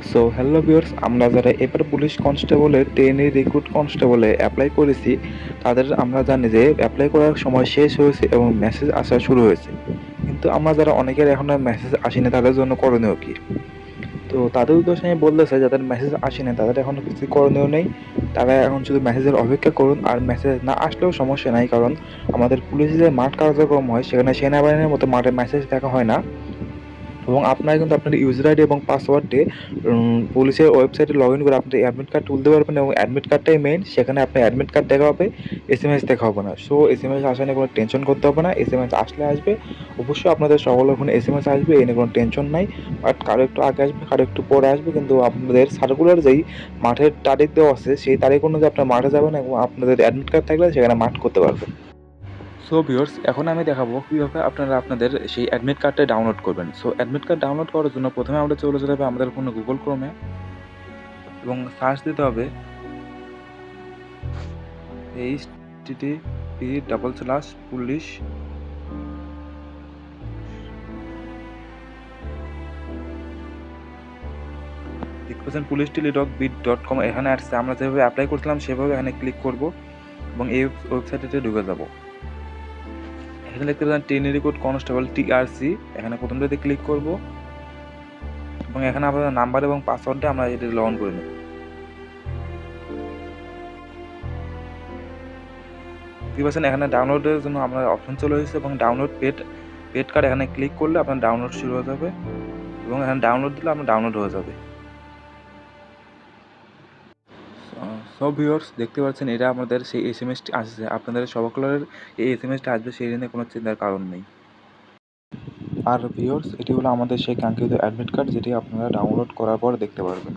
So hello viewers, আমরা যারা এবার পুলিশ কনস্টেবলে ট্রেনি রিক্রুট কনস্টেবলে অ্যাপ্লাই করেছি, তাদের আমরা জানি যে অ্যাপ্লাই করার সময় শেষ হয়েছে এবং মেসেজ আসা শুরু হয়েছে। কিন্তু আমরা যারা অনেকের এখনো মেসেজ আসেনি, তাদের জন্য করণীয় কি? তো তাদের উদ্দেশ্যে আমি বলতেছি, যাদের মেসেজ আসেনি তাদের এখনো কিছু করণীয় নেই। তারা এখন শুধু মেসেজের অপেক্ষা করুন, আর মেসেজ না আসলেও সমস্যা নাই, কারণ আমাদের পুলিশে যে মাঠ কার্যক্রম হয় সেখানে সেনাবাহিনীর মতো মাঠে মেসেজ দেখা হয় না। এবং আপনারা কিন্তু আপনার ইউজার আইডি এবং পাসওয়ার্ড দিয়ে পুলিশের ওয়েবসাইটে লগ ইন করে আপনার অ্যাডমিট কার্ড তুলতে পারবেন, এবং অ্যাডমিট কার্ডটাই মেইন। সেখানে আপনার অ্যাডমিট কার্ড দেখা হবে, এসএমএস দেখা হবে না। সো এসএমএস আসা নিয়ে কোনো টেনশন করতে হবে না। এসএমএস আসলে আসবে, অবশ্যই আপনাদের সকলের ফোনে এসএমএস আসবে, এ নিয়ে কোনো টেনশন নাই। বাট কারো একটু আগে আসবে, কারো একটু পরে আসবে, কিন্তু আপনাদের সার্কুলার যেই মাঠের তারিখ দেওয়া আছে সেই তারিখ অনুযায়ী আপনার মাঠে যাবেন, এবং আপনাদের অ্যাডমিট কার্ড থাকলে সেখানে মাঠ করতে পারবেন। সো ভিউয়ার্স, এখন আমি দেখাবো কীভাবে আপনারা আপনাদের সেই অ্যাডমিট কার্ডটা ডাউনলোড করবেন। সো অ্যাডমিট কার্ড ডাউনলোড করার জন্য প্রথমে আমরা চলে যেতে হবে আমাদের ফোনে গুগল ক্রোমে, এবং সার্চ দিতে হবে http:// দেখতেছেন police.bit.com, এখানে আসছে। আমরা যেভাবে অ্যাপ্লাই করছিলাম সেভাবে এখানে ক্লিক করব এবং এই ওয়েবসাইটে ঢুকে যাব। এখানে দেখতে পাচ্ছেন ট্রেনি রিক্রুট কনস্টেবল টিআরসি, এখানে প্রথমটাতে ক্লিক করব এবং এখানে আপনাদের নাম্বার এবং পাসওয়ার্ড দিয়ে আমরা এটা লগ ইন করে নেব। দেখতে পাচ্ছেন এখানে ডাউনলোডের জন্য আপনার অপশন চলে এসেছে, এবং ডাউনলোড পেড কার্ড এখানে ক্লিক করলে আপনার ডাউনলোড শুরু হয়ে যাবে, এবং এখানে ডাউনলোড দিলে আপনার ডাউনলোড হয়ে যাবে। সব ভিউয়ার্স দেখতে পাচ্ছেন এটা আমাদের সেই এসএমএসটি আসছে। আপনাদের সকলের এই এসএমএসটা আসবে, সেই জন্য কোনো চিন্তার কারণ নেই। আর ভিউয়ার্স, এটি হলো আমাদের সেই কাঙ্ক্ষিত অ্যাডমিট কার্ড, যেটি আপনারা ডাউনলোড করার পর দেখতে পারবেন।